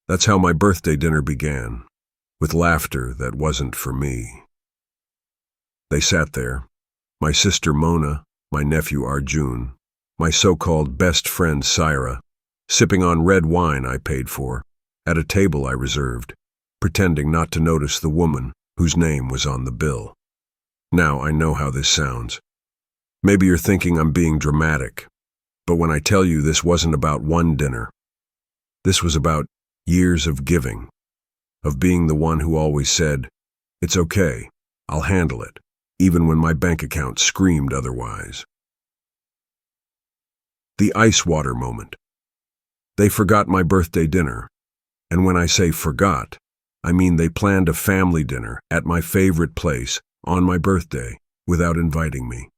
That's how my birthday dinner began, with laughter that wasn't for me. They sat there, my sister Mona, my nephew Arjun, my so-called best friend Syra, sipping on red wine I paid for, at a table I reserved, pretending not to notice the woman whose name was on the bill. Now I know how this sounds. Maybe you're thinking I'm being dramatic, but when I tell you this wasn't about one dinner, this was about years of giving, of being the one who always said, "It's okay, I'll handle it," even when my bank account screamed otherwise. The ice water moment. They forgot my birthday dinner, and when I say forgot, I mean they planned a family dinner at my favorite place on my birthday without inviting me.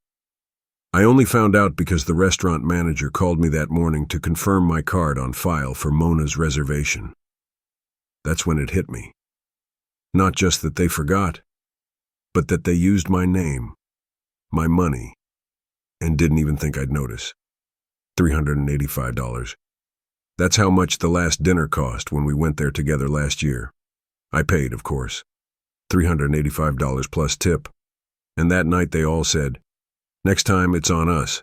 I only found out because the restaurant manager called me that morning to confirm my card on file for Mona's reservation. That's when it hit me. Not just that they forgot, but that they used my name, my money, and didn't even think I'd notice. $385. That's how much the last dinner cost when we went there together last year. I paid, of course, $385 plus tip, and that night they all said, "Next time it's on us."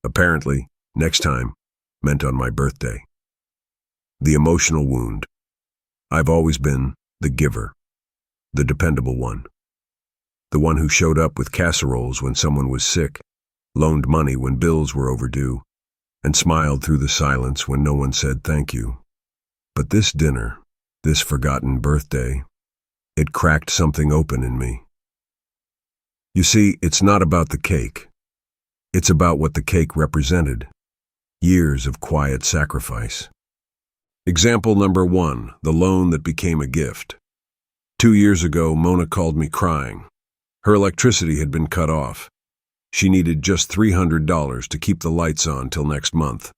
Apparently, next time meant on my birthday. The emotional wound. I've always been the giver, the dependable one. The one who showed up with casseroles when someone was sick, loaned money when bills were overdue, and smiled through the silence when no one said thank you. But this dinner, this forgotten birthday, it cracked something open in me. You see, it's not about the cake. It's about what the cake represented. Years of quiet sacrifice. Example number 1, the loan that became a gift. 2 years ago, Mona called me crying. Her electricity had been cut off. She needed just $300 to keep the lights on till next month.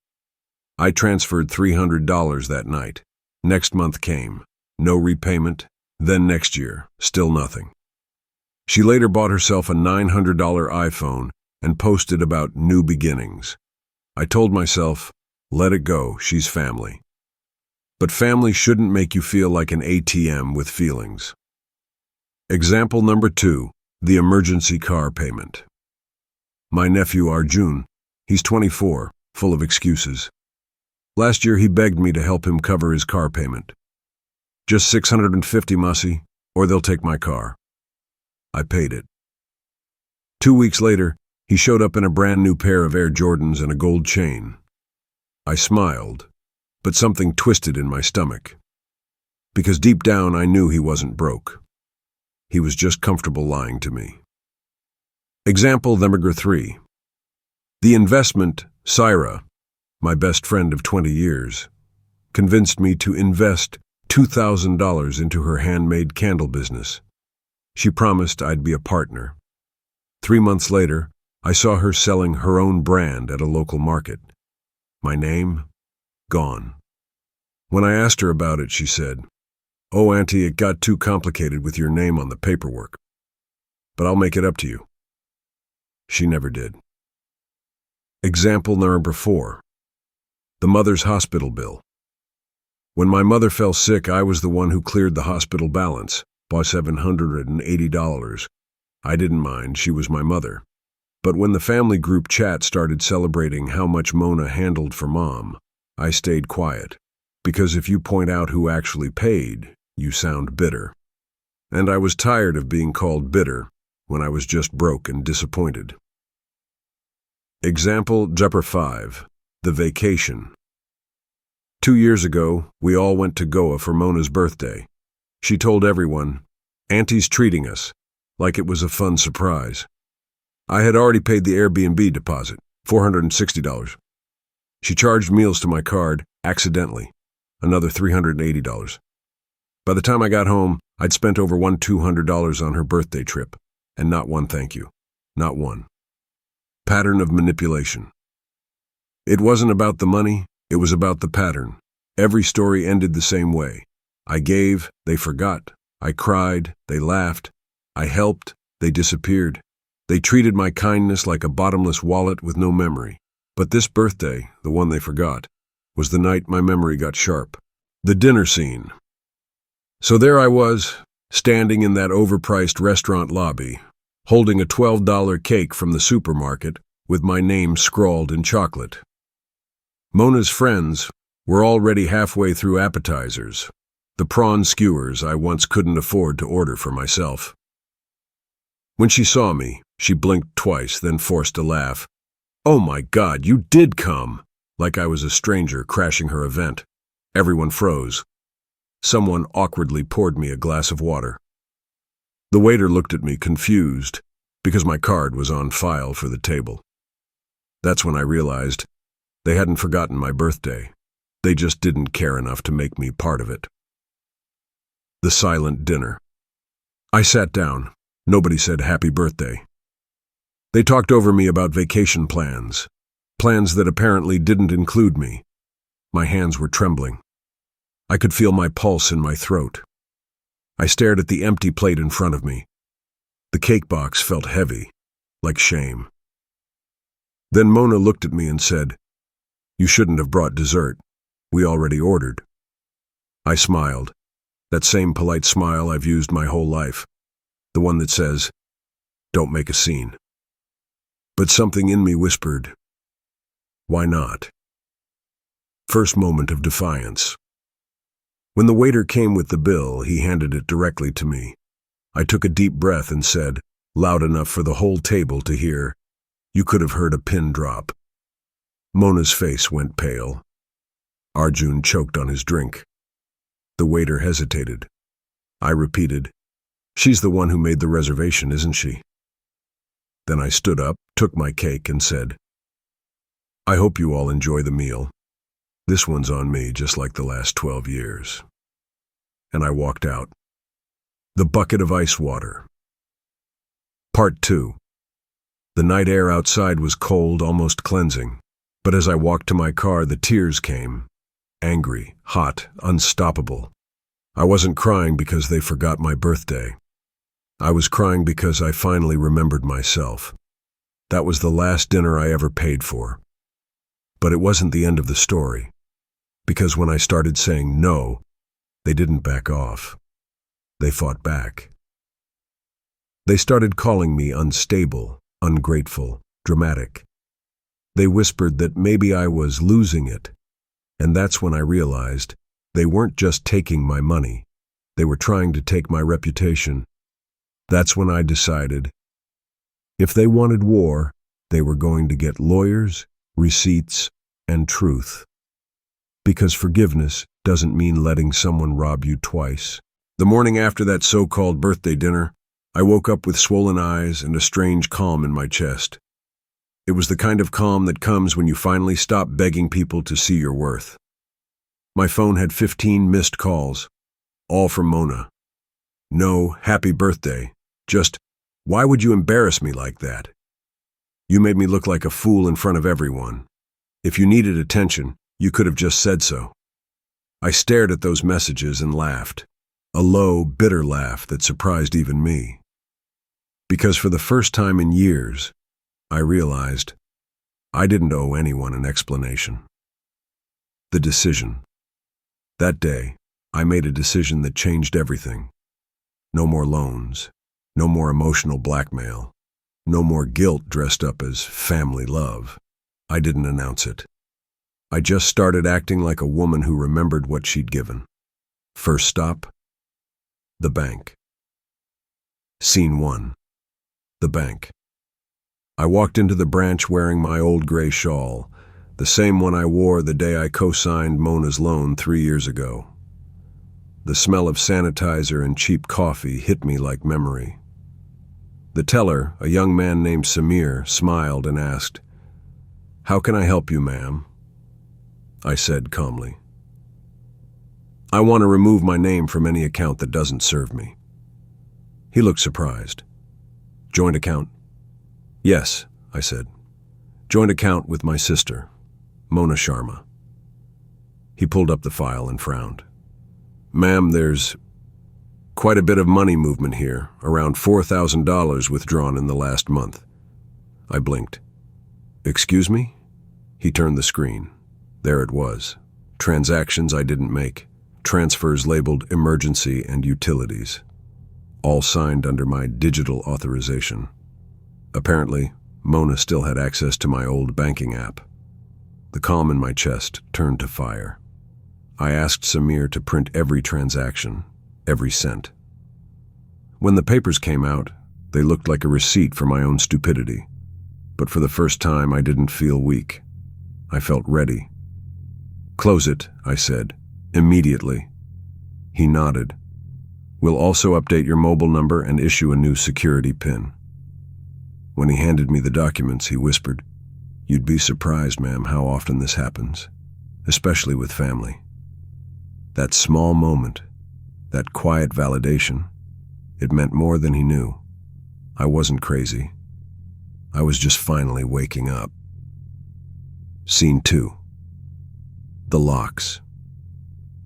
I transferred $300 that night. Next month came. No repayment. Then next year, still nothing. She later bought herself a $900 iPhone and posted about new beginnings. I told myself, let it go, she's family. But family shouldn't make you feel like an ATM with feelings. Example number 2, the emergency car payment. My nephew Arjun, he's 24, full of excuses. Last year he begged me to help him cover his car payment. Just $650, Mussy, or they'll take my car. I paid it. 2 weeks later, he showed up in a brand new pair of Air Jordans and a gold chain. I smiled, but something twisted in my stomach. Because deep down I knew he wasn't broke. He was just comfortable lying to me. Example number 3. The investment, Syra, my best friend of 20 years, convinced me to invest $2,000 into her handmade candle business. She promised I'd be a partner. 3 months later, I saw her selling her own brand at a local market. My name? Gone. When I asked her about it, she said, "Oh, Auntie, it got too complicated with your name on the paperwork. But I'll make it up to you." She never did. Example number 4. The mother's hospital bill. When my mother fell sick, I was the one who cleared the hospital balance, by $780. I didn't mind, she was my mother. But when the family group chat started celebrating how much Mona handled for Mom, I stayed quiet. Because if you point out who actually paid, you sound bitter. And I was tired of being called bitter when I was just broke and disappointed. Example number 5. The vacation. 2 years ago, we all went to Goa for Mona's birthday. She told everyone, "Auntie's treating us," like it was a fun surprise. I had already paid the Airbnb deposit, $460. She charged meals to my card, accidentally, another $380. By the time I got home, I'd spent over $200 on her birthday trip, and not one thank you, not one. Pattern of manipulation. It wasn't about the money, it was about the pattern. Every story ended the same way. I gave, they forgot. I cried, they laughed. I helped, they disappeared. They treated my kindness like a bottomless wallet with no memory. But this birthday, the one they forgot, was the night my memory got sharp. The dinner scene. So there I was, standing in that overpriced restaurant lobby, holding a $12 cake from the supermarket with my name scrawled in chocolate. Mona's friends were already halfway through appetizers, the prawn skewers I once couldn't afford to order for myself. When she saw me, she blinked twice, then forced a laugh. "Oh my God, you did come!" Like I was a stranger crashing her event. Everyone froze. Someone awkwardly poured me a glass of water. The waiter looked at me confused because my card was on file for the table. That's when I realized they hadn't forgotten my birthday. They just didn't care enough to make me part of it. The silent dinner. I sat down. Nobody said happy birthday. They talked over me about vacation plans that apparently didn't include me. My hands were trembling. I could feel my pulse in my throat. I stared at the empty plate in front of me. The cake box felt heavy, like shame. Then Mona looked at me and said, "You shouldn't have brought dessert. We already ordered." I smiled, that same polite smile I've used my whole life, the one that says, "Don't make a scene." But something in me whispered, "Why not?" First moment of defiance. When the waiter came with the bill, he handed it directly to me. I took a deep breath and said, loud enough for the whole table to hear, "You could have heard a pin drop." Mona's face went pale. Arjun choked on his drink. The waiter hesitated. I repeated, "She's the one who made the reservation, isn't she?" Then I stood up, took my cake, and said, "I hope you all enjoy the meal. This one's on me, just like the last 12 years. And I walked out. The bucket of ice water. Part 2. The night air outside was cold, almost cleansing. But as I walked to my car, the tears came. Angry, hot, unstoppable. I wasn't crying because they forgot my birthday. I was crying because I finally remembered myself. That was the last dinner I ever paid for. But it wasn't the end of the story. Because when I started saying no, they didn't back off. They fought back. They started calling me unstable, ungrateful, dramatic. They whispered that maybe I was losing it. And that's when I realized they weren't just taking my money. They were trying to take my reputation. That's when I decided, if they wanted war, they were going to get lawyers, receipts, and truth. Because forgiveness doesn't mean letting someone rob you twice. The morning after that so-called birthday dinner, I woke up with swollen eyes and a strange calm in my chest. It was the kind of calm that comes when you finally stop begging people to see your worth. My phone had 15 missed calls, all from Mona. No happy birthday, just, why would you embarrass me like that? You made me look like a fool in front of everyone. If you needed attention, you could have just said so. I stared at those messages and laughed, a low, bitter laugh that surprised even me. Because for the first time in years, I realized I didn't owe anyone an explanation. The decision. That day, I made a decision that changed everything. No more loans, no more emotional blackmail, no more guilt dressed up as family love. I didn't announce it. I just started acting like a woman who remembered what she'd given. First stop, the bank. Scene 1. The bank. I walked into the branch wearing my old gray shawl, the same one I wore the day I co-signed Mona's loan 3 years ago. The smell of sanitizer and cheap coffee hit me like memory. The teller, a young man named Samir, smiled and asked, "How can I help you, ma'am?" I said calmly, "I want to remove my name from any account that doesn't serve me." He looked surprised. "Joint account?" "Yes," I said. "Joint account with my sister, Mona Sharma." He pulled up the file and frowned. "Ma'am, there's quite a bit of money movement here, around $4,000 withdrawn in the last month." I blinked. "Excuse me?" He turned the screen. There it was. Transactions I didn't make. transfers labeled emergency and utilities, all signed under my digital authorization. Apparently, Mona still had access to my old banking app. The calm in my chest turned to fire. I asked Samir to print every transaction, every cent. When the papers came out, they looked like a receipt for my own stupidity. But for the first time, I didn't feel weak. I felt ready. "Close it," I said, immediately. He nodded. "We'll also update your mobile number and issue a new security PIN." When he handed me the documents, he whispered, "You'd be surprised, ma'am, how often this happens, especially with family." That small moment, that quiet validation, it meant more than he knew. I wasn't crazy. I was just finally waking up. Scene 2. The locks.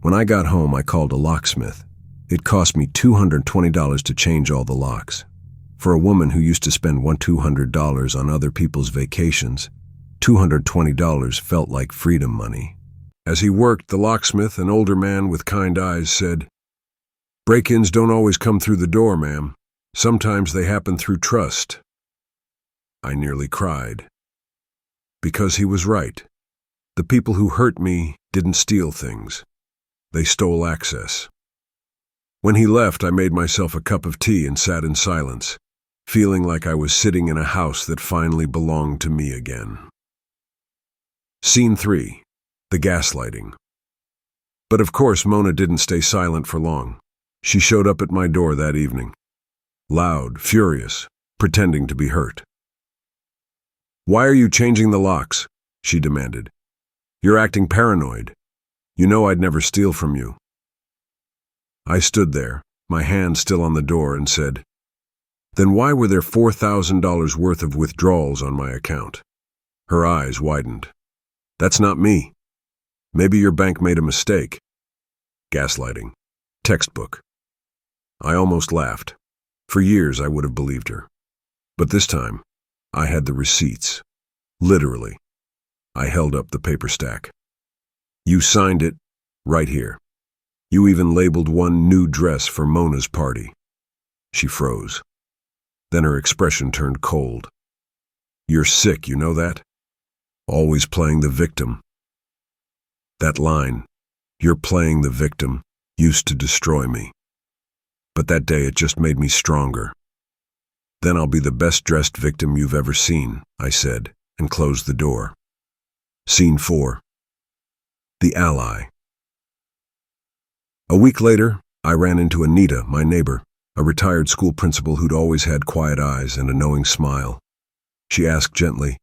When I got home, I called a locksmith. It cost me $220 to change all the locks. For a woman who used to spend $200 on other people's vacations, $220 felt like freedom money. As he worked, the locksmith, an older man with kind eyes, said, "Break-ins don't always come through the door, ma'am. Sometimes they happen through trust." I nearly cried. Because he was right. The people who hurt me didn't steal things. They stole access. When he left, I made myself a cup of tea and sat in silence, feeling like I was sitting in a house that finally belonged to me again. Scene 3. The gaslighting. But of course, Mona didn't stay silent for long. She showed up at my door that evening. Loud, furious, pretending to be hurt. "Why are you changing the locks?" she demanded. "You're acting paranoid. You know I'd never steal from you." I stood there, my hand still on the door, and said, "Then why were there $4,000 worth of withdrawals on my account?" Her eyes widened. "That's not me. Maybe your bank made a mistake." Gaslighting. Textbook. I almost laughed. For years I would have believed her. But this time, I had the receipts. Literally. I held up the paper stack. "You signed it, right here. You even labeled one new dress for Mona's party." She froze. Then her expression turned cold. "You're sick, you know that? Always playing the victim." That line, "You're playing the victim," used to destroy me. But that day it just made me stronger. "Then I'll be the best-dressed victim you've ever seen," I said, and closed the door. Scene 4. The ally. A week later, I ran into Anita, my neighbor, a retired school principal who'd always had quiet eyes and a knowing smile. She asked gently,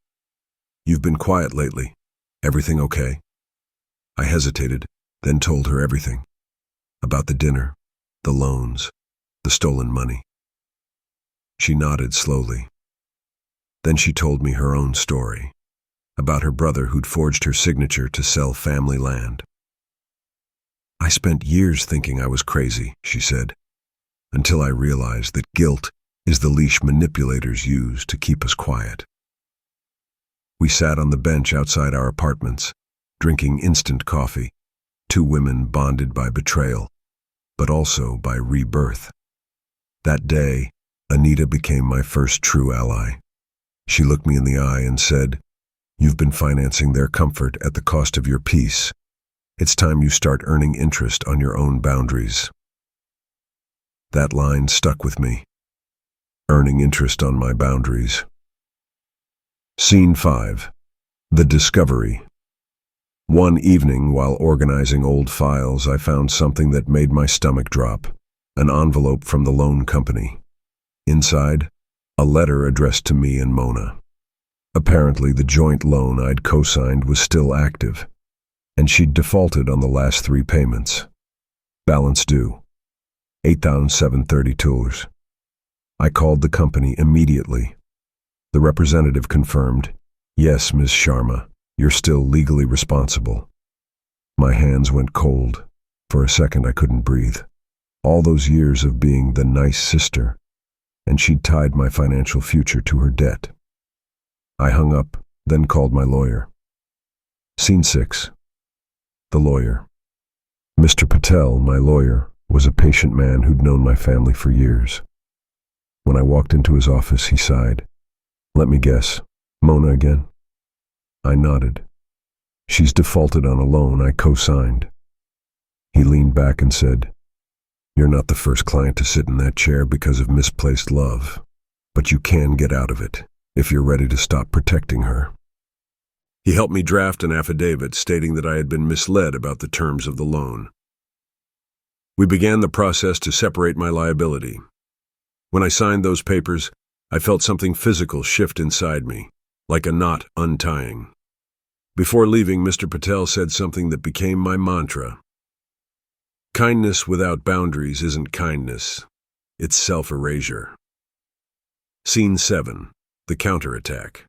"You've been quiet lately. Everything okay?" I hesitated, then told her everything. About the dinner, the loans, the stolen money. She nodded slowly. Then she told me her own story, about her brother who'd forged her signature to sell family land. "I spent years thinking I was crazy," she said, "until I realized that guilt is the leash manipulators use to keep us quiet." We sat on the bench outside our apartments, drinking instant coffee, two women bonded by betrayal, but also by rebirth. That day, Anita became my first true ally. She looked me in the eye and said, "You've been financing their comfort at the cost of your peace. It's time you start earning interest on your own boundaries." That line stuck with me. Earning interest on my boundaries. Scene 5. The discovery. One evening, while organizing old files, I found something that made my stomach drop. An envelope from the loan company. Inside, a letter addressed to me and Mona. Apparently, the joint loan I'd co-signed was still active, and she'd defaulted on the last 3 payments. Balance due, $8,732. I called the company immediately. The representative confirmed, "Yes, Ms. Sharma, you're still legally responsible." My hands went cold. For a second, I couldn't breathe. All those years of being the nice sister, and she'd tied my financial future to her debt. I hung up, then called my lawyer. Scene 6. The lawyer. Mr. Patel, my lawyer, was a patient man who'd known my family for years. When I walked into his office, he sighed. "Let me guess, Mona again?" I nodded. "She's defaulted on a loan I co-signed." He leaned back and said, "You're not the first client to sit in that chair because of misplaced love, but you can get out of it if you're ready to stop protecting her." He helped me draft an affidavit stating that I had been misled about the terms of the loan. We began the process to separate my liability. When I signed those papers, I felt something physical shift inside me, like a knot untying. Before leaving, Mr. Patel said something that became my mantra. Kindness without boundaries isn't kindness, it's self-erasure. Scene 7, the counterattack.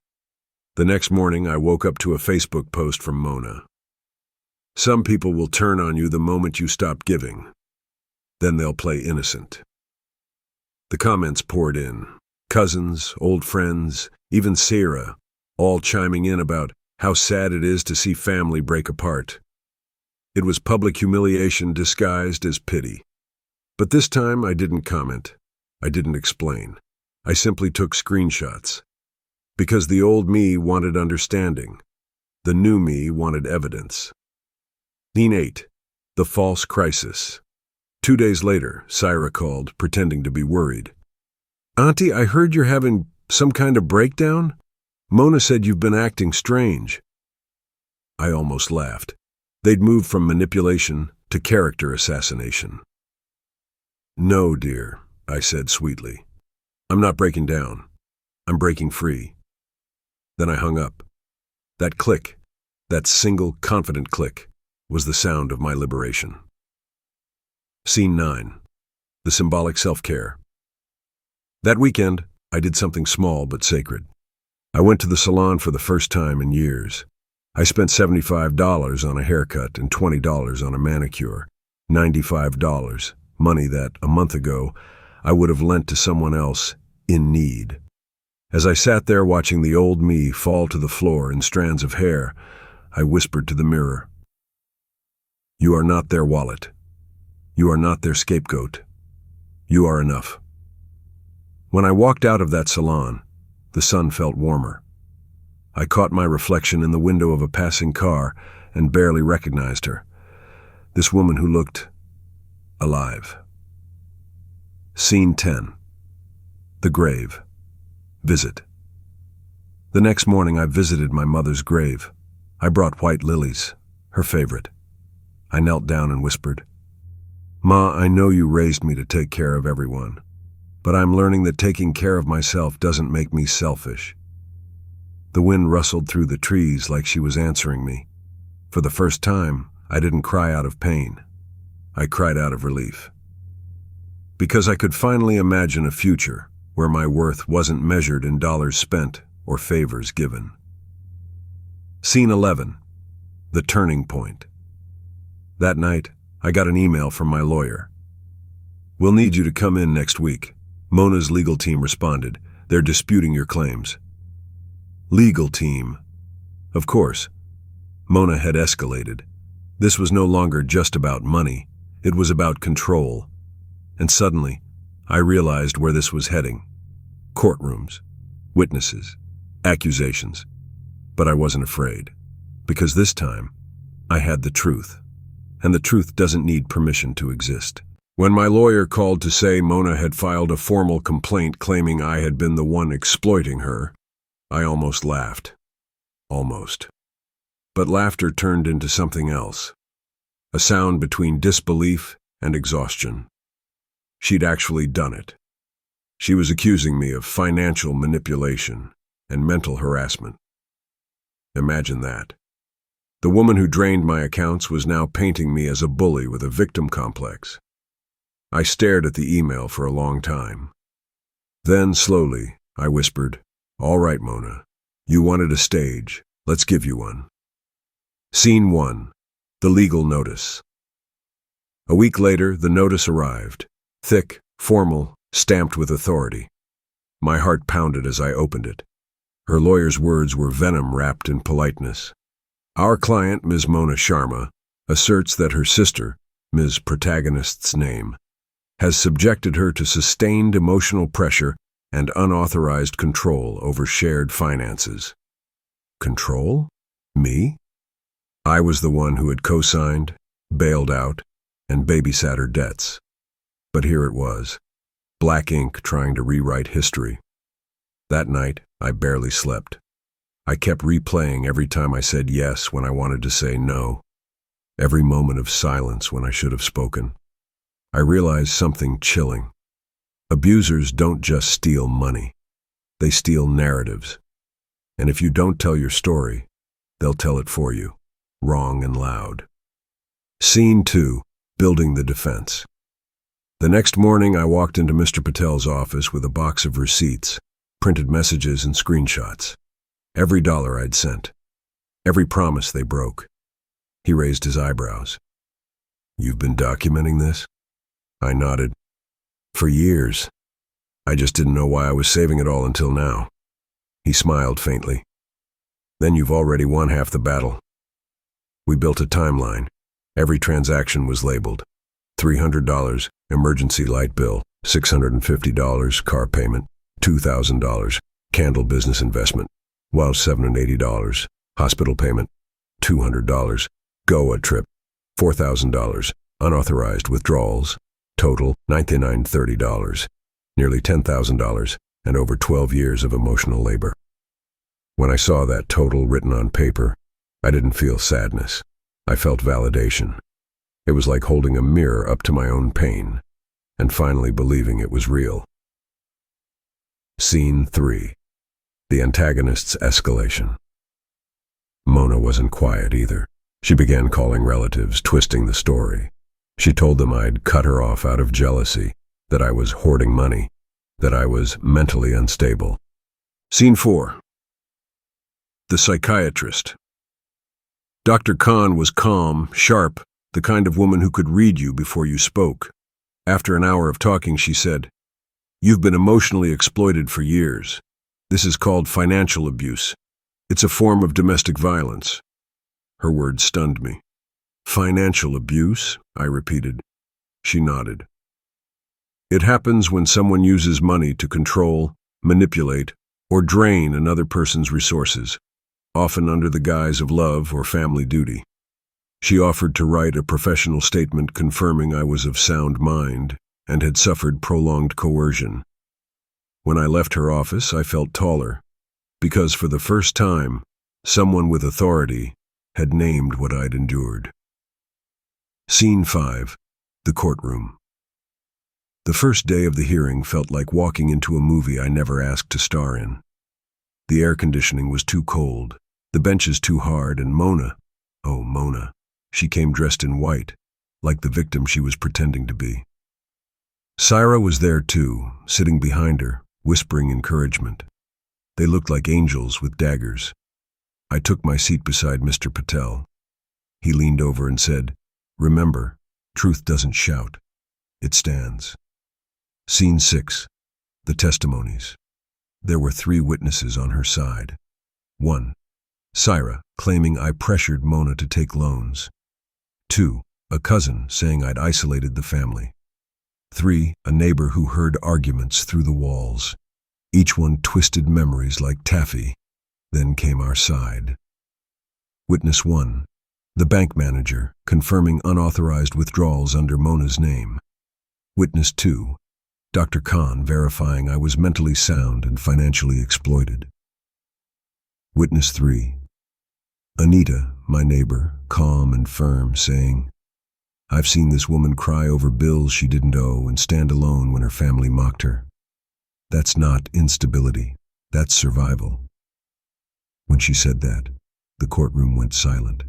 The next morning, I woke up to a Facebook post from Mona. "Some people will turn on you the moment you stop giving. Then they'll play innocent." The comments poured in. Cousins, old friends, even Sarah, all chiming in about how sad it is to see family break apart. It was public humiliation disguised as pity. But this time I didn't comment. I didn't explain. I simply took screenshots. Because the old me wanted understanding. The new me wanted evidence. Scene 8, the false crisis. 2 days later, Syra called, pretending to be worried. "Auntie, I heard you're having some kind of breakdown? Mona said you've been acting strange." I almost laughed. They'd moved from manipulation to character assassination. "No, dear," I said sweetly. "I'm not breaking down. I'm breaking free." Then I hung up. That click, that single confident click, was the sound of my liberation. Scene 9, the symbolic self-care. That weekend, I did something small but sacred. I went to the salon for the first time in years. I spent $75 on a haircut and $20 on a manicure. $95, money that, a month ago, I would have lent to someone else in need. As I sat there watching the old me fall to the floor in strands of hair, I whispered to the mirror, "You are not their wallet. You are not their scapegoat. You are enough." When I walked out of that salon, the sun felt warmer. I caught my reflection in the window of a passing car and barely recognized her. This woman who looked alive. Scene 10, the grave. Visit. The next morning I visited my mother's grave. I brought white lilies, her favorite. I knelt down and whispered, "Ma, I know you raised me to take care of everyone, but I'm learning that taking care of myself doesn't make me selfish." The wind rustled through the trees like she was answering me. For the first time, I didn't cry out of pain. I cried out of relief. Because I could finally imagine a future where my worth wasn't measured in dollars spent or favors given. Scene 11, the turning point. That night, I got an email from my lawyer. "We'll need you to come in next week." Mona's legal team responded. "They're disputing your claims." Legal team. Of course. Mona had escalated. This was no longer just about money. It was about control. And suddenly, I realized where this was heading. Courtrooms, witnesses, accusations. But I wasn't afraid, because this time, I had the truth. And the truth doesn't need permission to exist. When my lawyer called to say Mona had filed a formal complaint claiming I had been the one exploiting her, I almost laughed. Almost. But laughter turned into something else. A sound between disbelief and exhaustion. She'd actually done it. She was accusing me of financial manipulation and mental harassment. Imagine that. The woman who drained my accounts was now painting me as a bully with a victim complex. I stared at the email for a long time. Then, slowly, I whispered, "All right, Mona. You wanted a stage. Let's give you one." Scene 1, the legal notice. A week later, the notice arrived. Thick, formal, stamped with authority. My heart pounded as I opened it. Her lawyer's words were venom wrapped in politeness. "Our client, Ms. Mona Sharma, asserts that her sister, Ms. Protagonist's name, has subjected her to sustained emotional pressure and unauthorized control over shared finances. Control? Me? I was the one who had co-signed, bailed out, and babysat her debts. But here it was, black ink trying to rewrite history. That night, I barely slept. I kept replaying every time I said yes when I wanted to say no, every moment of silence when I should have spoken. I realized something chilling. Abusers don't just steal money. They steal narratives. And if you don't tell your story, they'll tell it for you, wrong and loud. Scene 2, building the defense. The next morning, I walked into Mr. Patel's office with a box of receipts, printed messages and screenshots. Every dollar I'd sent. Every promise they broke. He raised his eyebrows. "You've been documenting this?" I nodded. "For years. I just didn't know why I was saving it all until now." He smiled faintly. "Then you've already won half the battle." We built a timeline. Every transaction was labeled. $300, emergency light bill, $650, car payment, $2,000, candle business investment, while $780, hospital payment, $200, Goa trip, $4,000, unauthorized withdrawals, total $9,930, nearly $10,000, and over 12 years of emotional labor. When I saw that total written on paper, I didn't feel sadness. I felt validation. It was like holding a mirror up to my own pain, and finally believing it was real. Scene 3. The antagonist's escalation. Mona wasn't quiet either. She began calling relatives, twisting the story. She told them I'd cut her off out of jealousy, that I was hoarding money, that I was mentally unstable. Scene 4. The psychiatrist. Dr. Khan was calm, sharp, the kind of woman who could read you before you spoke. After an hour of talking, she said, "You've been emotionally exploited for years. This is called financial abuse. It's a form of domestic violence." Her words stunned me. "Financial abuse?" I repeated. She nodded. "It happens when someone uses money to control, manipulate, or drain another person's resources, often under the guise of love or family duty." She offered to write a professional statement confirming I was of sound mind and had suffered prolonged coercion. When I left her office, I felt taller, because for the first time, someone with authority had named what I'd endured. Scene 5. The courtroom. The first day of the hearing felt like walking into a movie I never asked to star in. The air conditioning was too cold, the benches too hard, and Mona, oh Mona, she came dressed in white, like the victim she was pretending to be. Syra was there too, sitting behind her, whispering encouragement. They looked like angels with daggers. I took my seat beside Mr. Patel. He leaned over and said, "Remember, truth doesn't shout. It stands." Scene 6. The testimonies. There were 3 witnesses on her side. 1. Syra, claiming I pressured Mona to take loans. 2. A cousin, saying I'd isolated the family. 3. A neighbor who heard arguments through the walls. Each one twisted memories like taffy. Then came our side. Witness 1. The bank manager, confirming unauthorized withdrawals under Mona's name. Witness 2. Dr. Khan, verifying I was mentally sound and financially exploited. Witness 3. Anita, my neighbor, calm and firm, saying, "I've seen this woman cry over bills she didn't owe and stand alone when her family mocked her. That's not instability, that's survival." When she said that, the courtroom went silent.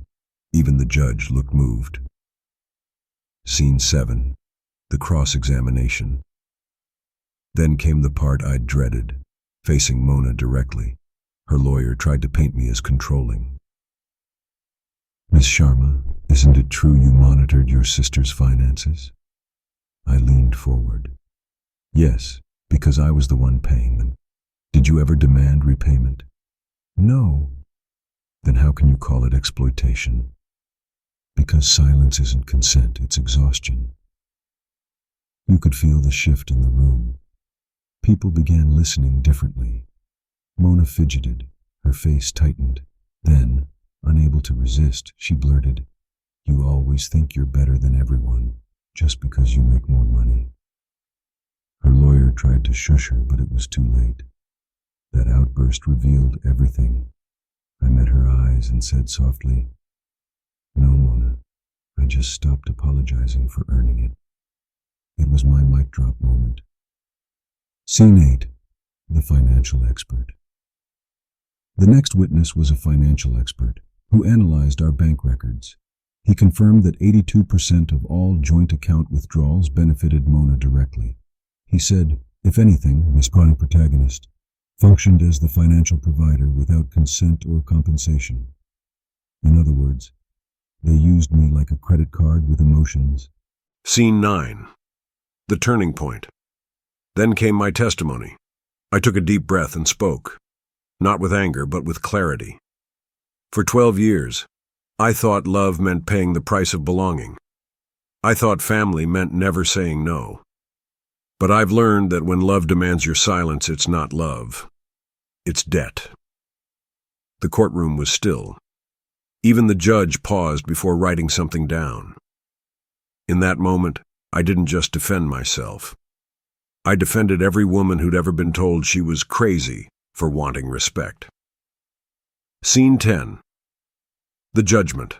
Even the judge looked moved. Scene 7. The cross-examination. Then came the part I'd dreaded, facing Mona directly. Her lawyer tried to paint me as controlling. "Miss Sharma, isn't it true you monitored your sister's finances?" I leaned forward. "Yes, because I was the one paying them." "Did you ever demand repayment?" "No." "Then how can you call it exploitation?" Because silence isn't consent, it's exhaustion. You could feel the shift in the room. People began listening differently. Mona fidgeted, her face tightened. Then, unable to resist, she blurted, "You always think you're better than everyone, just because you make more money." Her lawyer tried to shush her, but it was too late. That outburst revealed everything. I met her eyes and said softly, "No, Mona, I just stopped apologizing for earning it." It was my mic drop moment. Scene 8. The financial expert. The next witness was a financial expert who analyzed our bank records. He confirmed that 82% of all joint account withdrawals benefited Mona directly. He said, if anything, Miss Chronic Protagonist functioned as the financial provider without consent or compensation. In other words, they used me like a credit card with emotions. Scene 9. The turning point. Then came my testimony. I took a deep breath and spoke, not with anger, but with clarity. For 12 years, I thought love meant paying the price of belonging. I thought family meant never saying no. But I've learned that when love demands your silence, it's not love. It's debt. The courtroom was still. Even the judge paused before writing something down. In that moment, I didn't just defend myself. I defended every woman who'd ever been told she was crazy for wanting respect. Scene 10. The judgment.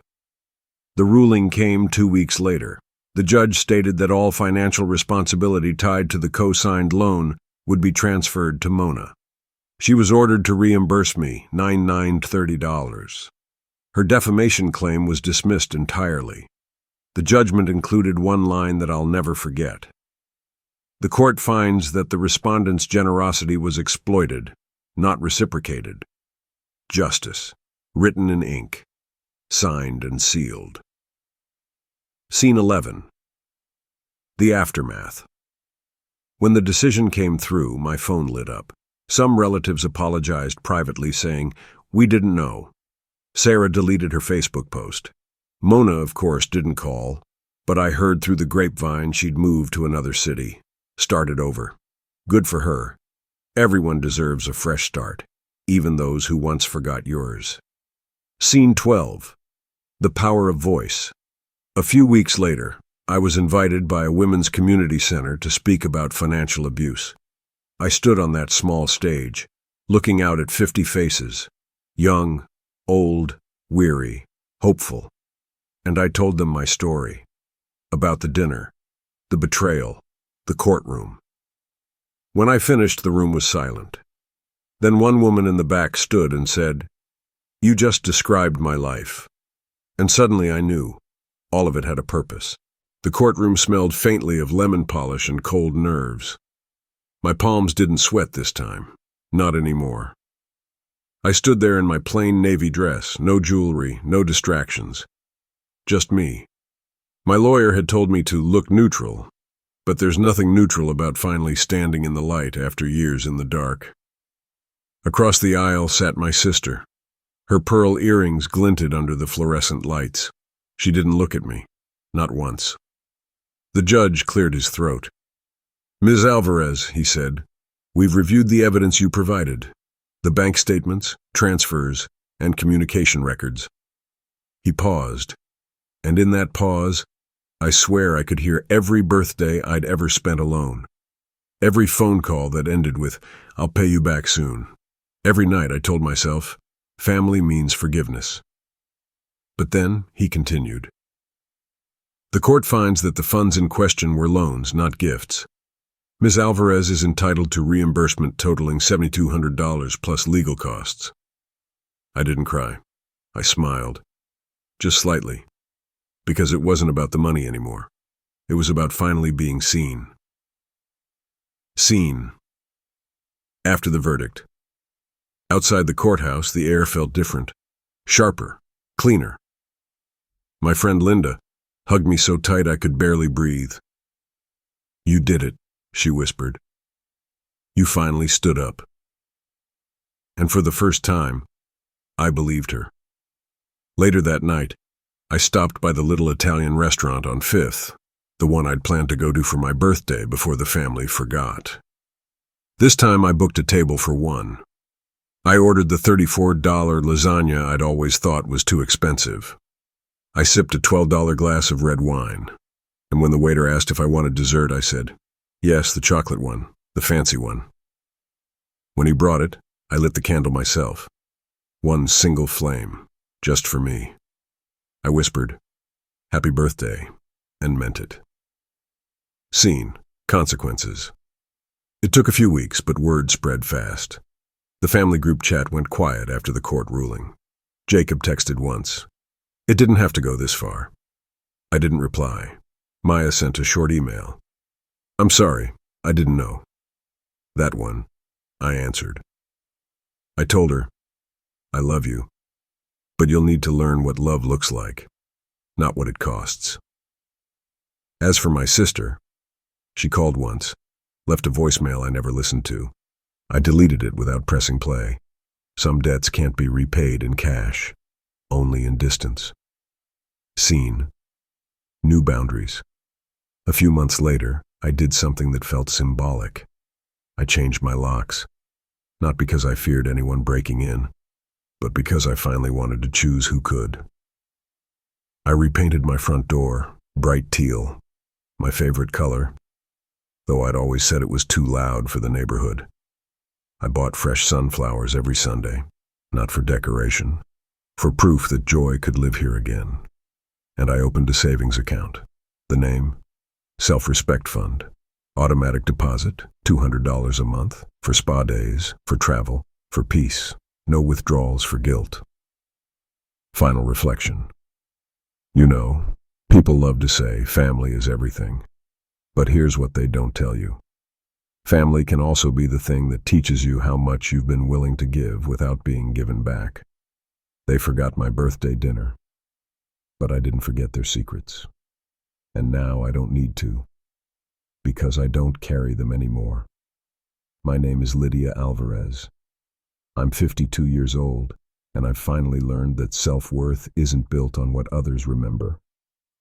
The ruling came 2 weeks later. The judge stated that all financial responsibility tied to the co-signed loan would be transferred to Mona. She was ordered to reimburse me $9,930. Her defamation claim was dismissed entirely. The judgment included one line that I'll never forget. The court finds that the respondent's generosity was exploited, not reciprocated. Justice, written in ink, signed and sealed. Scene 11. The aftermath. When the decision came through, my phone lit up. Some relatives apologized privately, saying, "We didn't know." Sarah deleted her Facebook post. Mona, of course, didn't call, but I heard through the grapevine she'd moved to another city, started over. Good for her. Everyone deserves a fresh start, even those who once forgot yours. Scene 12. The power of voice. A few weeks later, I was invited by a women's community center to speak about financial abuse. I stood on that small stage, looking out at 50 faces, young, old, weary, hopeful, and I told them my story, about the dinner, the betrayal, the courtroom. When I finished, the room was silent. Then one woman in the back stood and said, "You just described my life." And suddenly I knew, all of it had a purpose. The courtroom smelled faintly of lemon polish and cold nerves. My palms didn't sweat this time, not anymore. I stood there in my plain navy dress, no jewelry, no distractions. Just me. My lawyer had told me to look neutral, but there's nothing neutral about finally standing in the light after years in the dark. Across the aisle sat my sister. Her pearl earrings glinted under the fluorescent lights. She didn't look at me, not once. The judge cleared his throat. "Ms. Alvarez," he said, "we've reviewed the evidence you provided, the bank statements, transfers, and communication records." He paused, and in that pause, I swear I could hear every birthday I'd ever spent alone. Every phone call that ended with, "I'll pay you back soon." Every night I told myself, family means forgiveness. But then he continued. The court finds that the funds in question were loans, not gifts. Ms. Alvarez is entitled to reimbursement totaling $7,200 plus legal costs. I didn't cry. I smiled. Just slightly. Because it wasn't about the money anymore. It was about finally being seen. Scene. After the verdict. Outside the courthouse, the air felt different. Sharper. Cleaner. My friend Linda hugged me so tight I could barely breathe. "You did it," she whispered. "You finally stood up." And for the first time, I believed her. Later that night, I stopped by the little Italian restaurant on 5th, the one I'd planned to go to for my birthday before the family forgot. This time I booked a table for one. I ordered the $34 lasagna I'd always thought was too expensive. I sipped a $12 glass of red wine, and when the waiter asked if I wanted dessert, I said, "Yes, the chocolate one, the fancy one." When he brought it, I lit the candle myself. One single flame, just for me. I whispered, "Happy birthday," and meant it. Scene, consequences. It took a few weeks, but word spread fast. The family group chat went quiet after the court ruling. Jacob texted once. It didn't have to go this far. I didn't reply. Maya sent a short email. "I'm sorry, I didn't know." That one, I answered. I told her, "I love you, but you'll need to learn what love looks like, not what it costs." As for my sister, she called once, left a voicemail I never listened to. I deleted it without pressing play. Some debts can't be repaid in cash, only in distance. Scene. New boundaries. A few months later, I did something that felt symbolic. I changed my locks, not because I feared anyone breaking in, but because I finally wanted to choose who could. I repainted my front door, bright teal, my favorite color, though I'd always said it was too loud for the neighborhood. I bought fresh sunflowers every Sunday, not for decoration, for proof that joy could live here again. And I opened a savings account. The name? Self-Respect Fund. Automatic deposit, $200 a month, for spa days, for travel, for peace. No withdrawals for guilt. Final reflection. You know, people love to say family is everything. But here's what they don't tell you. Family can also be the thing that teaches you how much you've been willing to give without being given back. They forgot my birthday dinner, but I didn't forget their secrets. And now I don't need to, because I don't carry them anymore. My name is Lydia Alvarez. I'm 52 years old, and I've finally learned that self-worth isn't built on what others remember.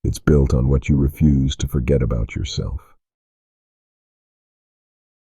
It's built on what you refuse to forget about yourself.